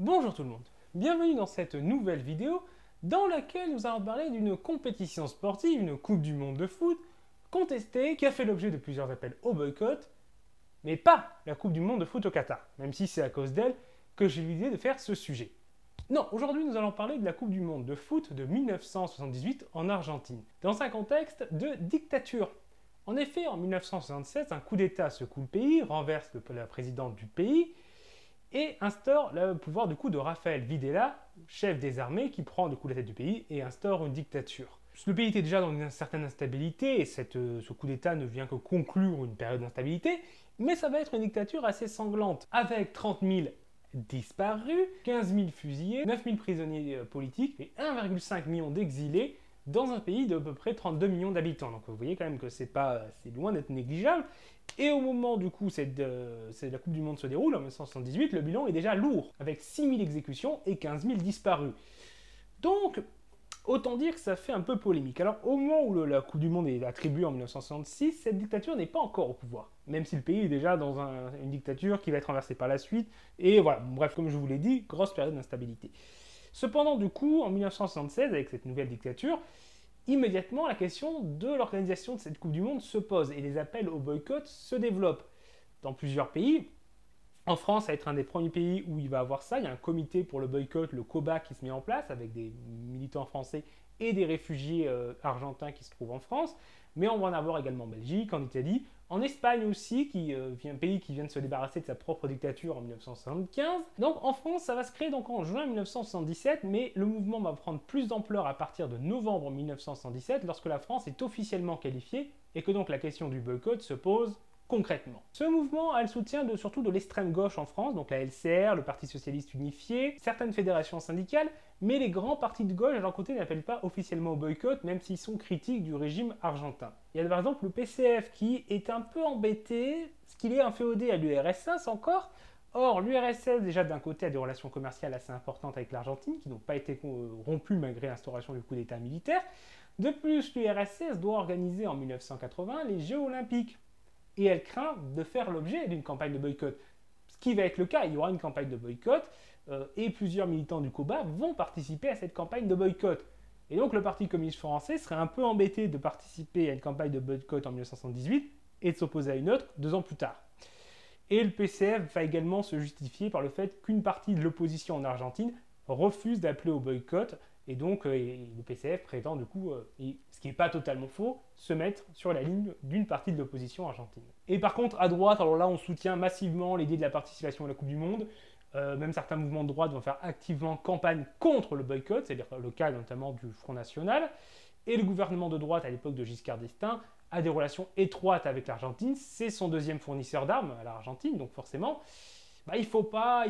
Bonjour tout le monde, bienvenue dans cette nouvelle vidéo dans laquelle nous allons parler d'une compétition sportive, une Coupe du Monde de foot, contestée, qui a fait l'objet de plusieurs appels au boycott, mais pas la Coupe du Monde de foot au Qatar, même si c'est à cause d'elle que j'ai eu l'idée de faire ce sujet. Non, aujourd'hui nous allons parler de la Coupe du Monde de foot de 1978 en Argentine, dans un contexte de dictature. En effet, en 1976, un coup d'État secoue le pays, renverse la présidente du pays, et instaure le pouvoir du coup de Rafael Videla, chef des armées, qui prend du coup la tête du pays et instaure une dictature. Le pays était déjà dans une certaine instabilité, et ce coup d'État ne vient que conclure une période d'instabilité, mais ça va être une dictature assez sanglante, avec 30 000 disparus, 15 000 fusillés, 9 000 prisonniers politiques et 1,5 million d'exilés dans un pays de à peu près 32 millions d'habitants. Donc vous voyez quand même que c'est loin d'être négligeable. Et au moment du coup, la Coupe du Monde se déroule en 1978, le bilan est déjà lourd, avec 6 000 exécutions et 15 000 disparus. Donc, autant dire que ça fait un peu polémique. Alors, au moment où la Coupe du Monde est attribuée en 1966, cette dictature n'est pas encore au pouvoir, même si le pays est déjà dans une dictature qui va être renversée par la suite. Et voilà, bref, comme je vous l'ai dit, grosse période d'instabilité. Cependant, du coup, en 1976, avec cette nouvelle dictature, immédiatement, la question de l'organisation de cette Coupe du Monde se pose et les appels au boycott se développent dans plusieurs pays. En France, ça va être un des premiers pays où il va avoir ça. Il y a un comité pour le boycott, le COBA, qui se met en place avec des militants français et des réfugiés argentins qui se trouvent en France. Mais on va en avoir également en Belgique, en Italie, en Espagne aussi, un pays qui vient de se débarrasser de sa propre dictature en 1975. Donc en France, ça va se créer donc en juin 1977, mais le mouvement va prendre plus d'ampleur à partir de novembre 1977, lorsque la France est officiellement qualifiée et que donc la question du boycott se pose concrètement. Ce mouvement a le soutien surtout de l'extrême gauche en France, donc la LCR, le Parti Socialiste Unifié, certaines fédérations syndicales, mais les grands partis de gauche, de leur côté, n'appellent pas officiellement au boycott, même s'ils sont critiques du régime argentin. Il y a par exemple le PCF qui est un peu embêté, parce qu'il est inféodé à l'URSS encore. Or, l'URSS, déjà d'un côté, a des relations commerciales assez importantes avec l'Argentine, qui n'ont pas été rompues malgré l'instauration du coup d'État militaire. De plus, l'URSS doit organiser en 1980 les Jeux Olympiques. Et elle craint de faire l'objet d'une campagne de boycott. Ce qui va être le cas, il y aura une campagne de boycott et plusieurs militants du COBA vont participer à cette campagne de boycott. Et donc le Parti communiste français serait un peu embêté de participer à une campagne de boycott en 1978 et de s'opposer à une autre 2 ans plus tard. Et le PCF va également se justifier par le fait qu'une partie de l'opposition en Argentine refuse d'appeler au boycott. Et donc, le PCF prétend du coup, ce qui n'est pas totalement faux, se mettre sur la ligne d'une partie de l'opposition argentine. Et par contre, à droite, alors là, on soutient massivement l'idée de la participation à la Coupe du Monde. Même certains mouvements de droite vont faire activement campagne contre le boycott, c'est-à-dire le cas notamment du Front National. Et le gouvernement de droite, à l'époque de Giscard d'Estaing, a des relations étroites avec l'Argentine. C'est son deuxième fournisseur d'armes à l'Argentine, donc forcément, il ne faut pas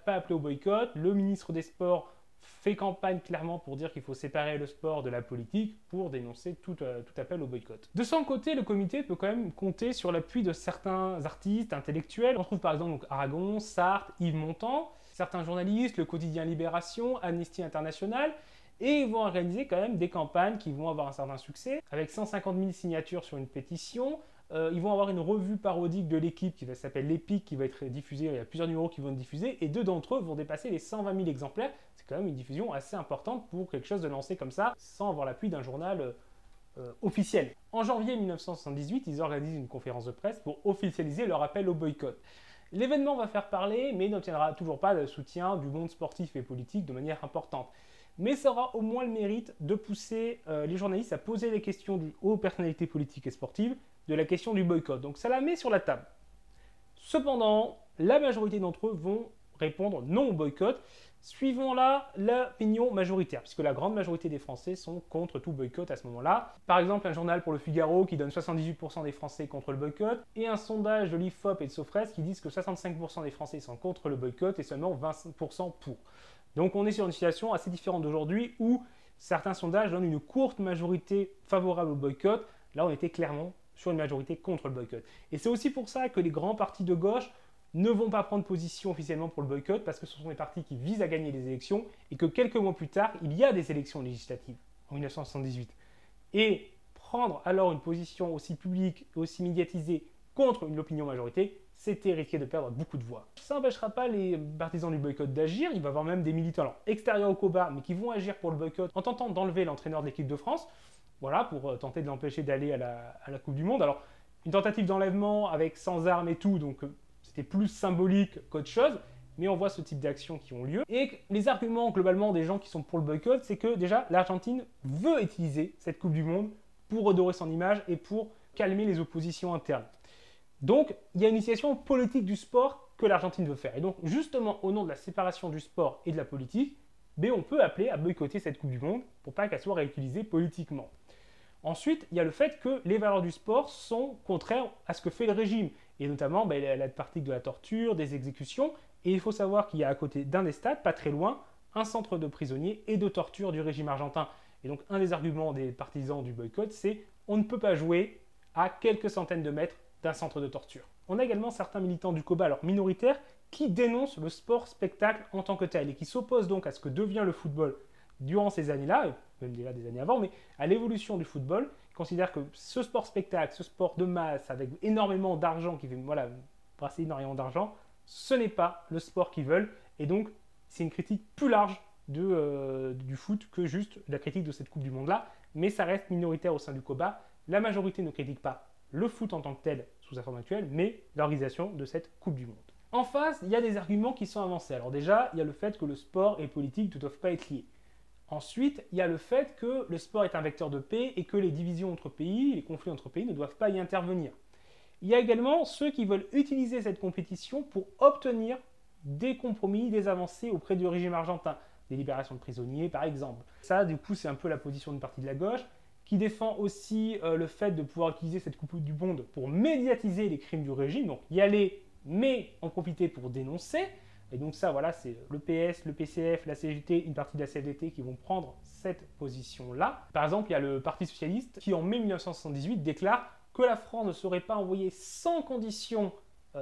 appeler au boycott. Le ministre des Sports fait campagne clairement pour dire qu'il faut séparer le sport de la politique pour dénoncer tout appel au boycott. De son côté, le comité peut quand même compter sur l'appui de certains artistes, intellectuels. On trouve par exemple donc, Aragon, Sartre, Yves Montand, certains journalistes, le quotidien Libération, Amnesty International, et ils vont organiser quand même des campagnes qui vont avoir un certain succès, avec 150 000 signatures sur une pétition. Ils vont avoir une revue parodique de l'équipe qui s'appelle l'Épique, qui va être diffusée. Il y a plusieurs numéros qui vont être diffusés et 2 d'entre eux vont dépasser les 120 000 exemplaires. C'est quand même une diffusion assez importante pour quelque chose de lancé comme ça, sans avoir l'appui d'un journal officiel. En janvier 1978, ils organisent une conférence de presse pour officialiser leur appel au boycott. L'événement va faire parler, mais n'obtiendra toujours pas le soutien du monde sportif et politique de manière importante. Mais ça aura au moins le mérite de pousser les journalistes à poser les questions aux personnalités politiques et sportives de la question du boycott. Donc ça la met sur la table. Cependant, la majorité d'entre eux vont répondre non au boycott, suivant là l'opinion majoritaire, puisque la grande majorité des Français sont contre tout boycott à ce moment-là. Par exemple, un journal pour le Figaro qui donne 78% des Français contre le boycott, et un sondage de l'IFOP et de Sofres qui disent que 65% des Français sont contre le boycott et seulement 20% pour. Donc on est sur une situation assez différente d'aujourd'hui où certains sondages donnent une courte majorité favorable au boycott. Là, on était clairement sur une majorité contre le boycott. Et c'est aussi pour ça que les grands partis de gauche ne vont pas prendre position officiellement pour le boycott, parce que ce sont des partis qui visent à gagner les élections, et que quelques mois plus tard, il y a des élections législatives, en 1978. Et prendre alors une position aussi publique, aussi médiatisée contre l'opinion majorité, c'était risquer de perdre beaucoup de voix. Ça n'empêchera pas les partisans du boycott d'agir, il va y avoir même des militants alors, extérieurs au COBA, mais qui vont agir pour le boycott en tentant d'enlever l'entraîneur de l'équipe de France, voilà, pour tenter de l'empêcher d'aller à la Coupe du Monde. Alors, une tentative d'enlèvement avec sans armes et tout, donc c'était plus symbolique qu'autre chose, mais on voit ce type d'actions qui ont lieu. Et les arguments globalement des gens qui sont pour le boycott, c'est que déjà l'Argentine veut utiliser cette Coupe du Monde pour redorer son image et pour calmer les oppositions internes. Donc il y a une initiation politique du sport que l'Argentine veut faire. Et donc justement au nom de la séparation du sport et de la politique, on peut appeler à boycotter cette Coupe du Monde pour pas qu'elle soit réutilisée politiquement. Ensuite, il y a le fait que les valeurs du sport sont contraires à ce que fait le régime, et notamment la pratique de la torture, des exécutions, et il faut savoir qu'il y a à côté d'un des stades, pas très loin, un centre de prisonniers et de torture du régime argentin. Et donc un des arguments des partisans du boycott, c'est on ne peut pas jouer à quelques centaines de mètres d'un centre de torture. On a également certains militants du COBA, alors minoritaires, qui dénoncent le sport spectacle en tant que tel, et qui s'opposent donc à ce que devient le football durant ces années-là, même déjà des années avant, mais à l'évolution du football, considère que ce sport spectacle, ce sport de masse, avec énormément d'argent, qui fait brasser énormément d'argent, ce n'est pas le sport qu'ils veulent, et donc c'est une critique plus large du foot que juste la critique de cette Coupe du Monde-là, mais ça reste minoritaire au sein du COBA. La majorité ne critique pas le foot en tant que tel sous sa forme actuelle, mais l'organisation de cette Coupe du Monde. En face, il y a des arguments qui sont avancés. Alors déjà, il y a le fait que le sport et politique ne doivent pas être liés. Ensuite, il y a le fait que le sport est un vecteur de paix et que les divisions entre pays, les conflits entre pays ne doivent pas y intervenir. Il y a également ceux qui veulent utiliser cette compétition pour obtenir des compromis, des avancées auprès du régime argentin, des libérations de prisonniers par exemple. Ça, du coup, c'est un peu la position d'une partie de la gauche qui défend aussi le fait de pouvoir utiliser cette Coupe du Monde pour médiatiser les crimes du régime, donc y aller, mais en profiter pour dénoncer. Et donc ça, voilà, c'est le PS, le PCF, la CGT, une partie de la CFDT qui vont prendre cette position-là. Par exemple, il y a le Parti Socialiste qui, en mai 1978, déclare que la France ne saurait pas envoyer sans condition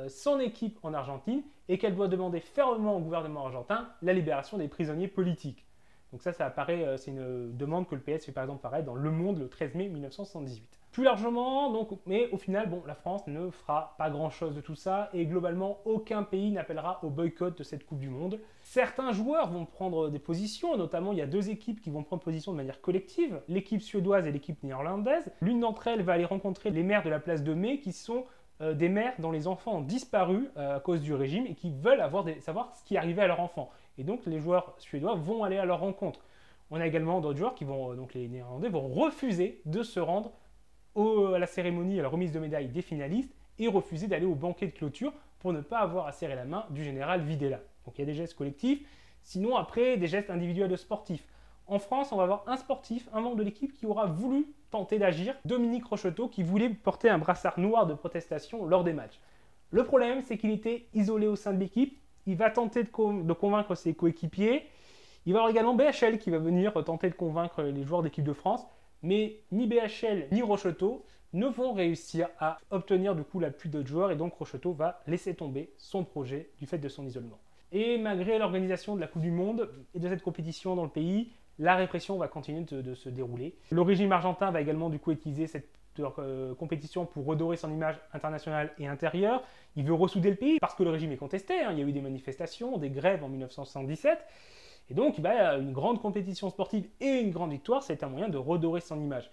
son équipe en Argentine et qu'elle doit demander fermement au gouvernement argentin la libération des prisonniers politiques. Donc ça apparaît, c'est une demande que le PS fait par exemple paraître dans Le Monde le 13 mai 1978. Plus largement, donc, mais au final, la France ne fera pas grand-chose de tout ça et globalement, aucun pays n'appellera au boycott de cette Coupe du Monde. Certains joueurs vont prendre des positions, notamment il y a deux équipes qui vont prendre position de manière collective, l'équipe suédoise et l'équipe néerlandaise. L'une d'entre elles va aller rencontrer les maires de la place de Mai qui sont des mères dont les enfants ont disparu à cause du régime et qui veulent savoir ce qui arrivait à leurs enfants. Et donc les joueurs suédois vont aller à leur rencontre. On a également d'autres joueurs qui vont, donc les Néerlandais, vont refuser de se rendre à la cérémonie, à la remise de médailles des finalistes et refuser d'aller au banquet de clôture pour ne pas avoir à serrer la main du général Videla. Donc il y a des gestes collectifs, sinon après des gestes individuels de sportifs. En France, on va avoir un sportif, un membre de l'équipe qui aura voulu tenter d'agir, Dominique Rocheteau, qui voulait porter un brassard noir de protestation lors des matchs. Le problème, c'est qu'il était isolé au sein de l'équipe, il va tenter de convaincre ses coéquipiers, il va y avoir également BHL qui va venir tenter de convaincre les joueurs d'équipe de France, mais ni BHL ni Rocheteau ne vont réussir à obtenir du coup l'appui d'autres joueurs et donc Rocheteau va laisser tomber son projet du fait de son isolement. Et malgré l'organisation de la Coupe du Monde et de cette compétition dans le pays, la répression va continuer de se dérouler. Le régime argentin va également du coup utiliser cette compétition pour redorer son image internationale et intérieure. Il veut ressouder le pays parce que le régime est contesté. Il y a eu des manifestations, des grèves en 1977. Et donc, une grande compétition sportive et une grande victoire, c'est un moyen de redorer son image.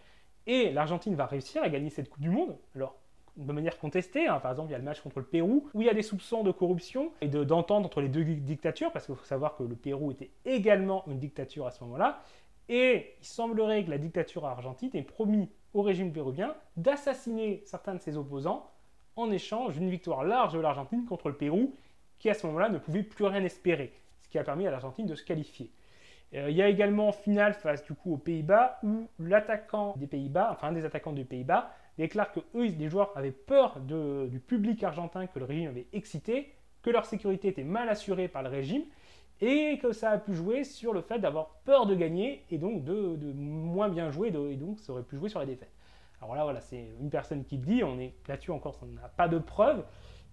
Et l'Argentine va réussir à gagner cette Coupe du Monde, alors de manière contestée. Par exemple, il y a le match contre le Pérou, où il y a des soupçons de corruption et d'entente entre les deux dictatures, parce qu'il faut savoir que le Pérou était également une dictature à ce moment-là. Et il semblerait que la dictature argentine ait promis au régime péruvien d'assassiner certains de ses opposants en échange d'une victoire large de l'Argentine contre le Pérou, qui à ce moment-là ne pouvait plus rien espérer, ce qui a permis à l'Argentine de se qualifier. Il y a également en finale face du coup aux Pays-Bas où l'attaquant des Pays-Bas, enfin un des attaquants des Pays-Bas, déclare que eux, les joueurs avaient peur du public argentin que le régime avait excité, que leur sécurité était mal assurée par le régime et que ça a pu jouer sur le fait d'avoir peur de gagner et donc de moins bien jouer et donc ça aurait pu jouer sur la défaite. Alors là, voilà, c'est une personne qui le dit, on est là-dessus encore, on n'a pas de preuves,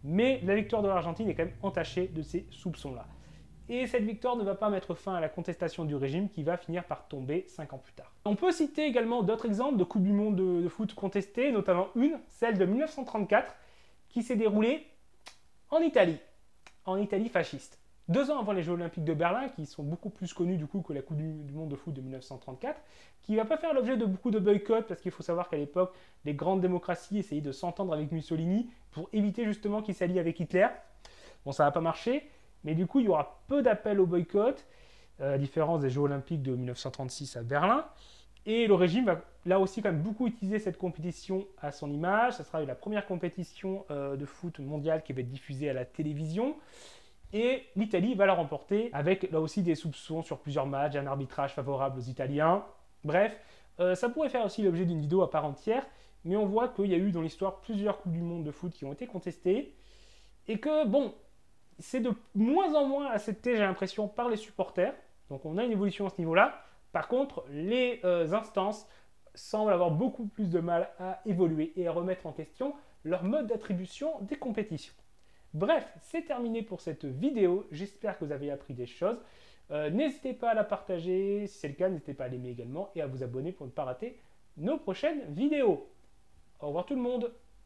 mais la victoire de l'Argentine est quand même entachée de ces soupçons-là. Et cette victoire ne va pas mettre fin à la contestation du régime qui va finir par tomber 5 ans plus tard. On peut citer également d'autres exemples de Coupe du Monde de foot contestées, notamment celle de 1934, qui s'est déroulée En Italie. En Italie fasciste. 2 ans avant les Jeux Olympiques de Berlin, qui sont beaucoup plus connus du coup que la Coupe du Monde de foot de 1934, qui ne va pas faire l'objet de beaucoup de boycotts, parce qu'il faut savoir qu'à l'époque, les grandes démocraties essayaient de s'entendre avec Mussolini pour éviter justement qu'il s'allie avec Hitler. Bon, ça n'a pas marché, mais du coup, il y aura peu d'appels au boycott, à la différence des Jeux Olympiques de 1936 à Berlin. Et le régime va là aussi quand même beaucoup utiliser cette compétition à son image. Ça sera la première compétition de foot mondiale qui va être diffusée à la télévision. Et l'Italie va la remporter avec là aussi des soupçons sur plusieurs matchs, un arbitrage favorable aux Italiens. Bref, ça pourrait faire aussi l'objet d'une vidéo à part entière, mais on voit qu'il y a eu dans l'histoire plusieurs Coupes du Monde de foot qui ont été contestées, et que bon, c'est de moins en moins accepté, j'ai l'impression, par les supporters. Donc on a une évolution à ce niveau-là. Par contre, les instances semblent avoir beaucoup plus de mal à évoluer et à remettre en question leur mode d'attribution des compétitions. Bref, c'est terminé pour cette vidéo. J'espère que vous avez appris des choses. N'hésitez pas à la partager. Si c'est le cas, n'hésitez pas à l'aimer également et à vous abonner pour ne pas rater nos prochaines vidéos. Au revoir tout le monde.